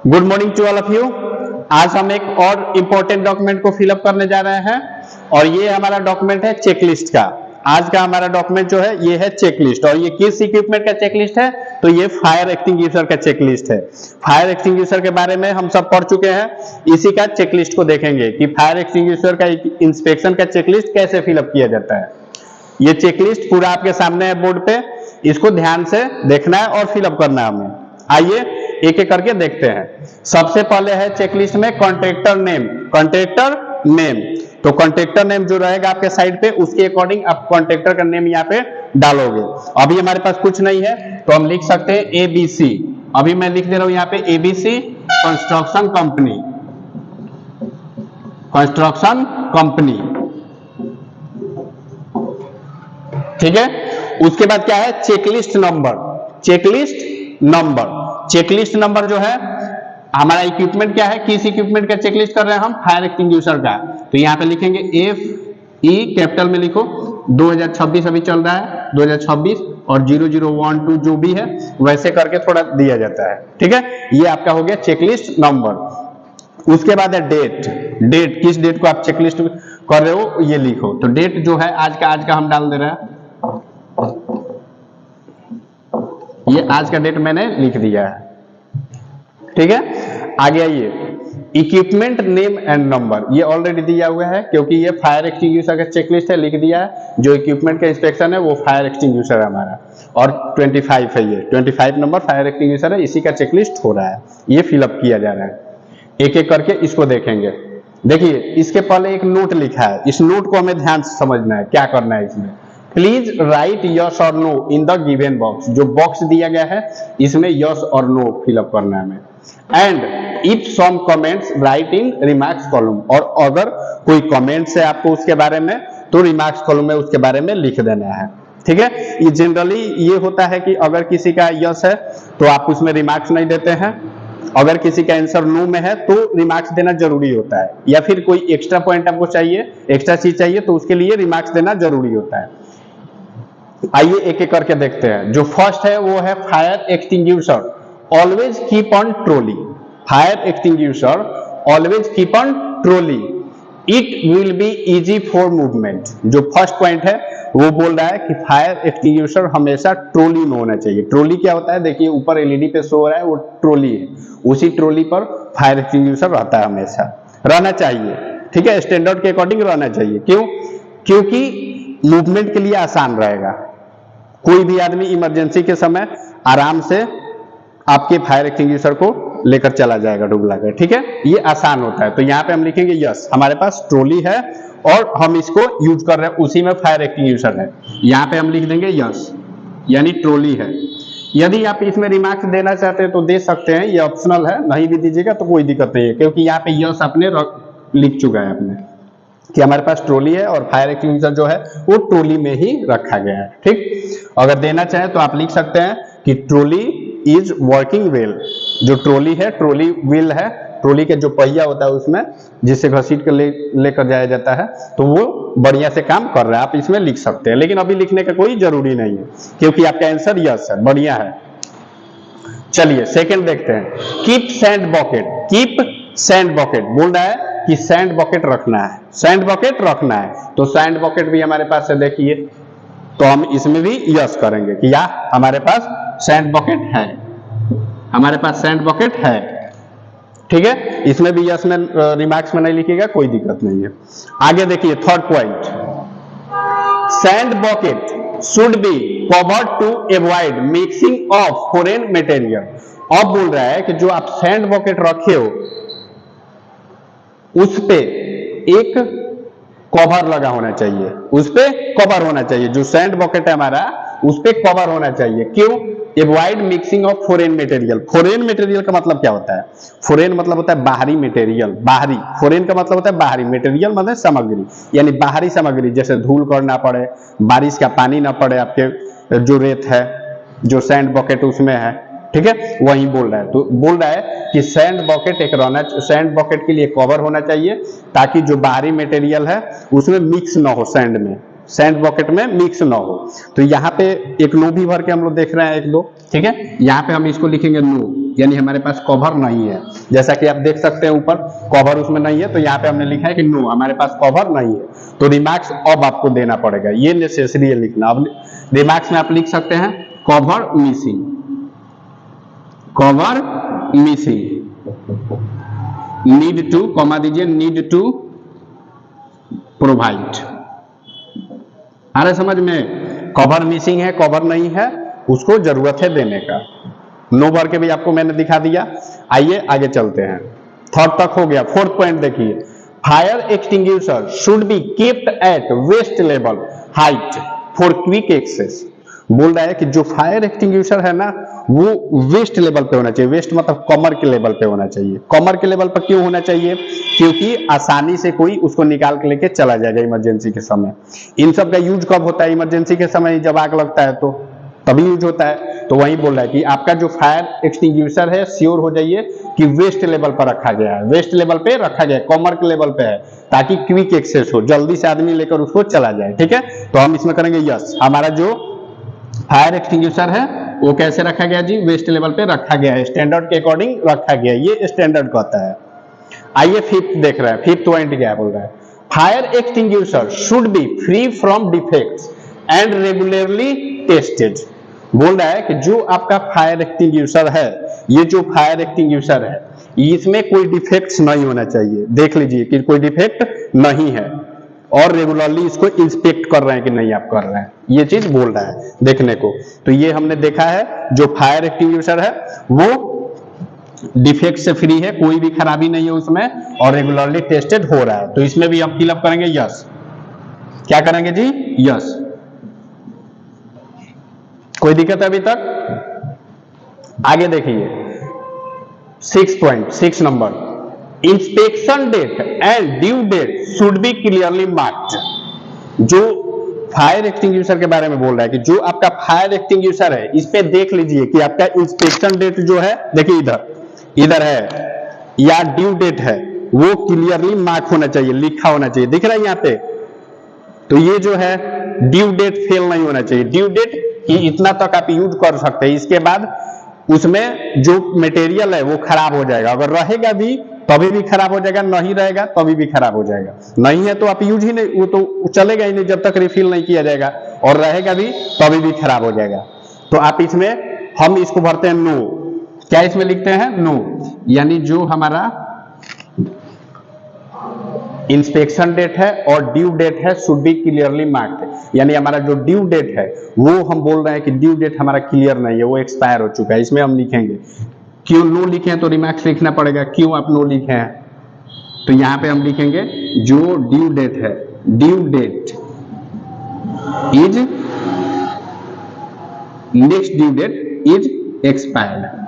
Good morning to all of you. आज हम एक और इंपॉर्टेंट डॉक्यूमेंट को फिलअप करने जा रहे हैं और ये हमारा डॉक्यूमेंट है चेकलिस्ट का। आज का हमारा डॉक्यूमेंट जो है ये है चेकलिस्ट। और ये किस इक्विपमेंट का चेकलिस्ट है? तो ये फायर एक्सटिंग्विशर का चेकलिस्ट है। फायर एक्सटिंग्विशर के बारे में हम सब पढ़ चुके हैं, इसी का चेकलिस्ट को देखेंगे कि फायर एक्सटिंग्विशर का इंस्पेक्शन का चेकलिस्ट कैसे फिलअप किया जाता है। ये चेकलिस्ट पूरा आपके सामने है बोर्ड पे, इसको ध्यान से देखना है और फिलअप करना है हमें। आइए एक एक करके देखते हैं। सबसे पहले है चेकलिस्ट में कॉन्ट्रैक्टर नेम। कॉन्ट्रैक्टर नेम, तो कॉन्ट्रैक्टर नेम जो रहेगा आपके साइड पे उसके अकॉर्डिंग आप कॉन्ट्रैक्टर का नेम यहाँ पे डालोगे। अभी हमारे पास कुछ नहीं है तो हम लिख सकते हैं एबीसी। अभी मैं लिख दे रहा हूं यहाँ पे ABC construction company. Construction company, ठीक है। उसके बाद क्या है? Checklist number. Checklist number, checklist number जो है हमारा इक्विपमेंट क्या है, किस इक्विपमेंट का चेकलिस्ट कर रहे हैं हम? फायर एक्सटिंग्विशर का। तो यहाँ पे लिखेंगे एफ ई कैपिटल में लिखो। 2026 अभी चल रहा है, 2026 और 0012 जो भी है वैसे करके थोड़ा दिया जाता है, ठीक है। ये आपका हो गया चेकलिस्ट नंबर। उसके बाद है डेट। डेट, किस डेट को आप चेकलिस्ट कर रहे हो ये लिखो। तो डेट जो है आज का हम डाल दे रहे हैं। ये आज का डेट मैंने लिख दिया है, ठीक है। आगे आइए, इक्विपमेंट नेम एंड नंबर। ये ऑलरेडी दिया हुआ है क्योंकि ये फायर एक्सटिंग्विशर का चेकलिस्ट है, लिख दिया है। जो इक्विपमेंट का इंस्पेक्शन है वो फायर एक्सटिंग्विशर है हमारा, और 25 है, ये 25 नंबर फायर एक्सटिंग्विशर है, इसी का चेकलिस्ट हो रहा है। ये फिलअप किया जा रहा है। एक एक करके इसको देखेंगे। देखिए इसके पहले एक नोट लिखा है, इस नोट को हमें ध्यान से समझना है क्या करना है इसमें। प्लीज राइट यस और no in the given box. जो बॉक्स दिया गया है इसमें यस और नो फिलअप करना है हमें। And if some comments write in remarks column. और अगर कोई कमेंट्स है आपको उसके बारे में तो रिमार्क्स कॉलम में उसके बारे में लिख देना है, ठीक है। ये जनरली ये होता है कि अगर किसी का यस है तो आप उसमें रिमार्क्स नहीं देते हैं, अगर किसी का आंसर नो में है तो रिमार्क्स देना जरूरी होता है, या फिर कोई एक्स्ट्रा पॉइंट आपको चाहिए, एक्स्ट्रा चीज चाहिए तो उसके लिए रिमार्क्स देना जरूरी होता है। आइए एक एक करके देखते हैं। जो फर्स्ट है वो है fire extinguisher always keep on trolley. Fire extinguisher always keep on trolley, it will be easy for movement. जो फर्स्ट पॉइंट है वो बोल रहा है कि फायर एक्सटिंग्विशर हमेशा ट्रॉली में होना चाहिए। ट्रॉली क्या होता है? देखिए ऊपर एलईडी पे शो हो रहा है, वो ट्रॉली है। उसी ट्रॉली पर फायर एक्सटिंग्विशर रहता है, हमेशा रहना चाहिए, ठीक है। स्टैंडर्ड के अकॉर्डिंग रहना चाहिए। क्यों? क्योंकि मूवमेंट के लिए आसान रहेगा। कोई भी आदमी इमरजेंसी के समय आराम से आपके फायर एक्सटिंग्विशर को लेकर चला जाएगा डुबला कर, ठीक है। ये आसान होता है। तो यहाँ पे हम लिखेंगे यस, हमारे पास ट्रॉली है और हम इसको यूज कर रहे हैं, उसी में फायर एक्सटिंग्विशर है। यहाँ पे हम लिख देंगे यस, यानी ट्रॉली है। यदि आप इसमें रिमार्क्स देना चाहते हैं तो दे सकते हैं, ये ऑप्शनल है, नहीं भी दीजिएगा तो कोई दिक्कत नहीं है, क्योंकि यहाँ पे यस आपने लिख चुका है आपने कि हमारे पास ट्रॉली है और फायर एक्सटिंग्विशर जो है वो ट्रॉली में ही रखा गया है, ठीक। अगर देना चाहे तो आप लिख सकते हैं कि ट्रॉली इज वर्किंग वेल। जो ट्रॉली है, ट्रॉली व्हील है, ट्रॉली के जो पहिया होता है उसमें जिससे घसीट कर लेकर जाया जाता है, तो वो बढ़िया से काम कर रहा है। आप इसमें लिख सकते हैं, लेकिन अभी लिखने का कोई जरूरी नहीं है क्योंकि आपका आंसर यस है, बढ़िया है। चलिए सेकंड देखते हैं। Keep sand bucket. Keep sand bucket बोल रहा है कि सैंड बकेट रखना है, सैंड बकेट रखना है। तो सैंड बकेट भी हमारे पास है, देखिए। तो हम इसमें भी यस करेंगे कि या हमारे पास सैंड बकेट है, हमारे पास सैंड बकेट है, ठीक है। इसमें भी यस में रिमार्क्स में नहीं लिखिएगा, कोई दिक्कत नहीं है। आगे देखिए third point, sand bucket should be covered to avoid mixing of foreign material. अब बोल रहा है कि जो आप सैंड बकेट रखे हो उस पे एक कवर लगा होना चाहिए, उस पे कवर होना चाहिए। जो सैंड बकेट है हमारा उस पे कवर होना चाहिए। क्यों? Avoid mixing of foreign material. Foreign material का मतलब क्या होता है? फॉरेन मतलब होता है बाहरी मटेरियल, बाहरी। फॉरेन का मतलब होता है बाहरी, मटेरियल मतलब सामग्री, यानी बाहरी सामग्री, जैसे धूल कर ना पड़े, बारिश का पानी ना पड़े आपके जो रेत है, जो सैंड बकेट उसमें है, ठीक है, वही बोल रहा है। तो बोल रहा है कि सैंड बकेट एक रहना, सैंड बकेट के लिए कवर होना चाहिए ताकि जो बाहरी मटेरियल है उसमें मिक्स ना हो सैंड में, सैंड बकेट में मिक्स ना हो। तो यहाँ पे एक नो भी भर के हम लोग देख रहे हैं एक दो, ठीक है। यहाँ पे हम इसको लिखेंगे नो, यानी हमारे पास कवर नहीं है। जैसा कि आप देख सकते हैं ऊपर कवर उसमें नहीं है, तो यहाँ पे हमने लिखा है कि नो हमारे पास कवर नहीं है। तो रिमार्क्स अब आपको देना पड़ेगा, ये नेसेसरी है लिखना। अब रिमार्क्स में आप लिख सकते हैं cover missing, cover missing, need to, comma दीजिए, नीड टू प्रोवाइड। आ रहा समझ में? कवर मिसिंग है, कवर नहीं है, उसको जरूरत है देने का। नो भर के भी आपको मैंने दिखा दिया। आइए आगे चलते हैं, थर्ड तक हो गया। फोर्थ पॉइंट देखिए, fire extinguisher should be kept at waist level height for quick access. बोल रहा है कि जो फायर एक्सटिंग्विशर है ना, वो वेस्ट लेवल पे होना चाहिए। वेस्ट मतलब कमर के लेवल पे होना चाहिए। कमर के लेवल पर क्यों होना चाहिए? क्योंकि आसानी से कोई उसको निकाल के लेके चला जाएगा इमरजेंसी के समय। इन सब का यूज कब होता है? इमरजेंसी के समय, जब आग लगता है तो तभी यूज होता है। तो वही बोल रहा है कि आपका जो फायर एक्सटिंग्विशर है, श्योर हो जाइए कि वेस्ट लेवल पर रखा गया है, वेस्ट लेवल पे रखा गया है, कमर के लेवल पे है, ताकि क्विक एक्सेस हो, जल्दी से आदमी लेकर उसको चला जाए। ठीक है, तो हम इसमें करेंगे यस। हमारा जो फायर एक्सटिंग्विशर है वो कैसे रखा गया जी? वेस्ट लेवल पे रखा गया है, स्टैंडर्ड के अकॉर्डिंग रखा गया है, ये स्टैंडर्ड कहता है। आइए फिफ्थ देख रहे हैं, फिफ्थ पॉइंट क्या बोल रहा है? Fire extinguisher should B free from defects and regularly tested. बोल रहा है कि जो आपका फायर एक्सटिंग्विशर है, ये जो फायर एक्सटिंग्विशर है, इसमें कोई डिफेक्ट्स नहीं होना चाहिए। देख लीजिए कि कोई डिफेक्ट नहीं है, और रेगुलरली इसको इंस्पेक्ट कर रहे हैं कि नहीं आप कर रहे हैं, ये चीज बोल रहा है देखने को। तो ये हमने देखा है, जो फायर एक्सटिंग्विशर है वो डिफेक्ट से फ्री है, कोई भी खराबी नहीं है उसमें, और रेगुलरली टेस्टेड हो रहा है। तो इसमें भी हम फिलअप करेंगे यस। क्या करेंगे जी? यस। कोई दिक्कत है अभी तक? आगे देखिए 6 point, 6 number, inspection date and due date should be clearly marked. जो फायर एक्सटिंग्विशर के बारे में बोल रहा है कि जो आपका फायर एक्सटिंग्विशर है, इस पे देख लीजिए कि आपका इंस्पेक्शन डेट जो है, देखिए इधर है, या ड्यू डेट है, वो क्लियरली मार्क होना चाहिए, लिखा होना चाहिए। दिख रहा है यहाँ पे? तो ये जो है ड्यू डेट फेल नहीं होना चाहिए। ड्यू डेट कि इतना तक आप यूज कर सकते हैं, इसके बाद उसमें जो मटेरियल है वो खराब हो जाएगा। अगर रहेगा भी तभी भी खराब हो जाएगा, नहीं रहेगा तभी भी खराब हो जाएगा। नहीं है तो आप यूज ही नहीं, वो तो चलेगा ही नहीं जब तक रिफिल नहीं किया जाएगा, और रहेगा भी तभी भी खराब हो जाएगा। तो आप इसमें, हम इसको भरते हैं नो। क्या इसमें लिखते हैं? नो। यानी जो हमारा इंस्पेक्शन डेट है और ड्यू डेट है शुड बी क्लियरली मार्क्ड। यानी हमारा जो ड्यू डेट है वो हम बोल रहे हैं कि ड्यू डेट हमारा क्लियर नहीं है, वो एक्सपायर हो चुका है। इसमें हम लिखेंगे, क्यों नो लिखे हैं तो रिमार्क्स लिखना पड़ेगा, क्यों आप नो लिखे हैं। तो यहां पे हम लिखेंगे जो ड्यू डेट है, due date is, next due date is expired.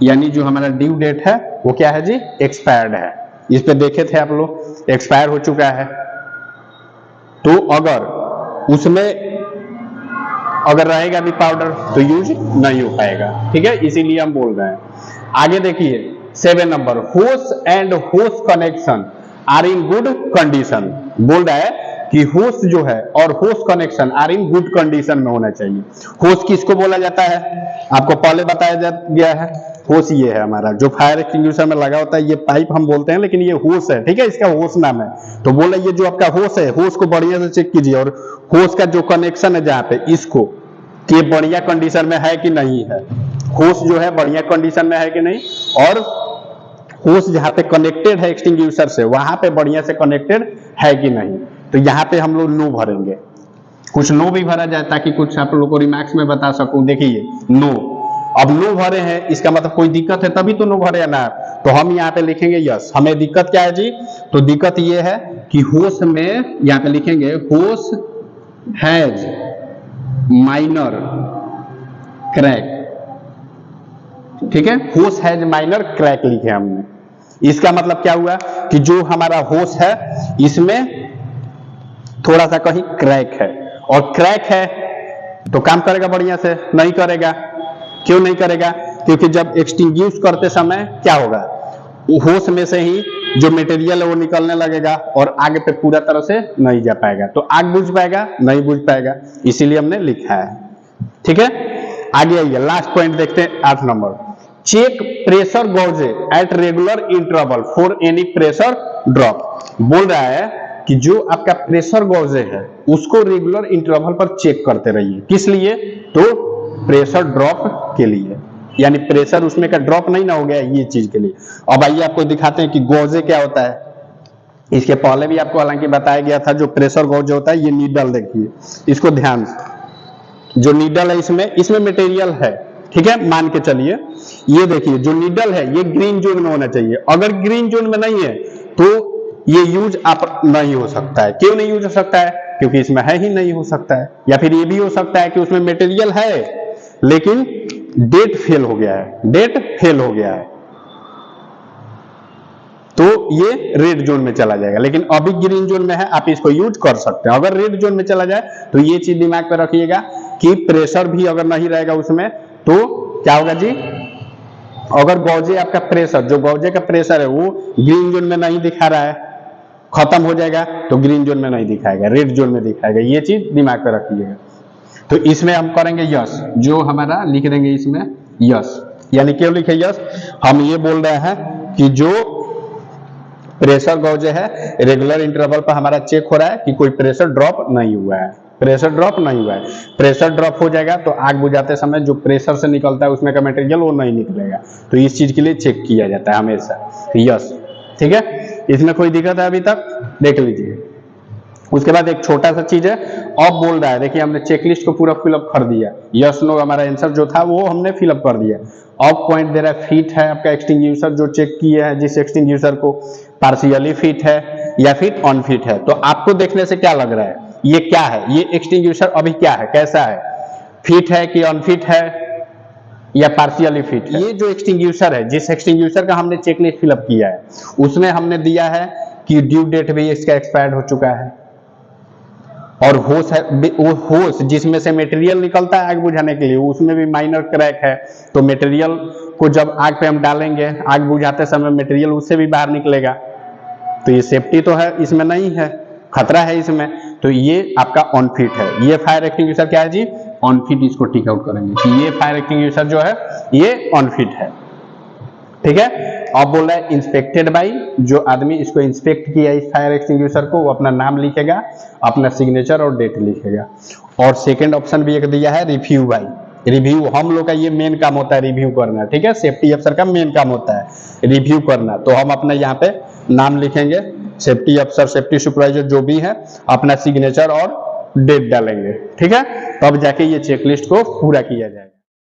यानी जो हमारा ड्यू डेट है वो क्या है जी? एक्सपायर्ड है। इस पे देखे थे आप लोग, एक्सपायर हो चुका है। तो अगर उसमें अगर रहेगा भी पाउडर तो यूज नहीं हो पाएगा। ठीक है, इसीलिए हम बोल रहे हैं। आगे देखिए 7 number, hose and hose connection are in good condition. बोल रहा है कि होस जो है और hose connection are in good condition में होना चाहिए। होस किसको बोला जाता है? आपको पहले बताया गया है। होस ये है हमारा जो फायर एक्सटिंग्विशर में लगा होता है, ये पाइप हम बोलते हैं, लेकिन ये होस है। ठीक है, इसका होस नाम है। तो बोला ये जो आपका होस है, होस को बढ़िया से चेक कीजिए, और होस का जो कनेक्शन है जहाँ पे, इसको कि बढ़िया कंडीशन में है कि नहीं है। होस जो है बढ़िया कंडीशन में है कि नहीं, और होस जहाँ पे कनेक्टेड है एक्सटिंग्विशर से, वहां पे बढ़िया से कनेक्टेड है कि नहीं। तो यहाँ पे हम लोग नो भरेंगे। कुछ नो भी भरा जाए ताकि कुछ आप लोगों को रिमार्क्स में बता सकूं। देखिए नो, अब नो भरे हैं, इसका मतलब कोई दिक्कत है तभी तो नो भरे ना। तो हम यहाँ पे लिखेंगे यस। हमें दिक्कत क्या है जी? तो दिक्कत ये है कि होस में, यहाँ पे लिखेंगे होस हैज माइनर क्रैक। ठीक है, होस हैज माइनर क्रैक लिखे हमने। इसका मतलब क्या हुआ कि जो हमारा होस है इसमें थोड़ा सा कहीं क्रैक है, और क्रैक है तो काम करेगा बढ़िया से? नहीं करेगा। क्यों नहीं करेगा? क्योंकि जब एक्सटिंग्विश करते समय क्या होगा, होस में से ही जो मटेरियल है वो निकलने लगेगा और आग पे पूरा तरह से नहीं जा पाएगा, तो आग बुझ पाएगा नहीं बुझ पाएगा, इसीलिए हमने लिखा है। ठीक है, आगे आइए लास्ट पॉइंट देखते हैं 8 number. Check pressure gauge at regular interval for any pressure drop. बोल रहा है कि जो आपका प्रेशर गॉज है उसको रेगुलर इंटरवल पर चेक करते रहिए। किस लिए? तो प्रेशर ड्रॉप के लिए, यानी प्रेशर उसमें का ड्रॉप नहीं ना हो गया, ये चीज के लिए। अब आइए आपको दिखाते हैं कि गॉजे क्या होता है। इसके पहले भी आपको हालांकि बताया गया था। जो प्रेशर गॉज होता है, ये नीडल देखिए, इसको ध्यान से, जो नीडल है इसमें मटेरियल है, ठीक है, मान के चलिए। ये देखिए जो नीडल है ये ग्रीन जोन में होना चाहिए। अगर ग्रीन जोन में नहीं है तो ये यूज आप नहीं हो सकता है। क्यों नहीं यूज हो सकता है? क्योंकि इसमें है ही नहीं हो सकता है। या फिर ये भी हो सकता है कि उसमें मटेरियल है लेकिन डेट फेल हो गया है, डेट फेल हो गया है, तो ये रेड जोन में चला जाएगा। लेकिन अभी ग्रीन जोन में है, आप इसको यूज कर सकते हैं। अगर रेड जोन में चला जाए तो ये चीज दिमाग पर रखिएगा कि प्रेशर भी अगर नहीं रहेगा उसमें तो क्या होगा जी, अगर गॉजे आपका प्रेशर, जो गॉजे का प्रेशर है वो ग्रीन जोन में नहीं दिखा रहा है, खत्म हो जाएगा, तो ग्रीन जोन में नहीं दिखाएगा, रेड जोन में दिखाएगा। ये चीज दिमाग पर रखिएगा। तो इसमें हम करेंगे यस, जो हमारा लिख देंगे इसमें यस। यानी क्यों लिखे यस? हम ये बोल रहे हैं कि जो प्रेशर गॉज है रेगुलर इंटरवल पर हमारा चेक हो रहा है कि कोई प्रेशर ड्रॉप नहीं हुआ है, प्रेशर ड्रॉप नहीं हुआ है। प्रेशर ड्रॉप हो जाएगा तो आग बुझाते समय जो प्रेशर से निकलता है उसमें का मटेरियल वो नहीं निकलेगा। तो इस चीज के लिए चेक किया जाता है हमेशा। यस, ठीक है, इसमें कोई दिक्कत है अभी तक? देख लीजिए। उसके बाद एक छोटा सा चीज है, अब बोल रहा है, देखिए हमने चेकलिस्ट को पूरा फिलअप कर दिया, यस नो हमारा आंसर जो था वो हमने फिलअप कर दिया। अब पॉइंट दे रहा है फिट है आपका एक्सटिंग्विशर, जो चेक किया है जिस एक्सटिंग्विशर को, पार्शियली फिट है या फिर अनफिट है। तो आपको देखने से क्या लग रहा है, ये क्या है, ये एक्सटिंग्विशर अभी क्या है, कैसा है, फिट है कि अनफिट है या पार्शियली फिट है? ये जो एक्सटिंग्विशर है, जिस एक्सटिंग्विशर का हमने चेकलिस्ट फिलअप किया है उसमें हमने दिया है कि ड्यू डेट भी इसका एक्सपायर्ड हो चुका है, और होस है, वो होस जिसमें से मटेरियल निकलता है आग बुझाने के लिए उसमें भी माइनर क्रैक है। तो मटेरियल को जब आग पे हम डालेंगे, आग बुझाते समय मटेरियल उससे भी बाहर निकलेगा। तो ये सेफ्टी तो है, इसमें नहीं है, खतरा है इसमें। तो ये आपका अनफिट है। ये फायर एक्सटिंग्विशर क्या है जी? अनफिट। इसको टिक आउट करेंगे कि ये फायर एक्सटिंग्विशर जो है ये अनफिट है। ठीक है, अब बोल रहा है इंस्पेक्टेड बाई, जो आदमी इसको इंस्पेक्ट किया इस फायर एक्सटिंग्विशर को वो अपना नाम लिखेगा, अपना सिग्नेचर और डेट लिखेगा। और सेकंड ऑप्शन भी एक दिया है रिव्यू बाई, रिव्यू हम लोग का ये मेन काम होता है रिव्यू करना। ठीक है, सेफ्टी अफसर का मेन काम होता है रिव्यू करना। तो हम अपना यहाँ पे नाम लिखेंगे, सेफ्टी अफसर, सेफ्टी सुपरवाइजर जो भी है, अपना सिग्नेचर और डेट डालेंगे। ठीक है, तब जाके ये चेकलिस्ट को पूरा किया जाएगा।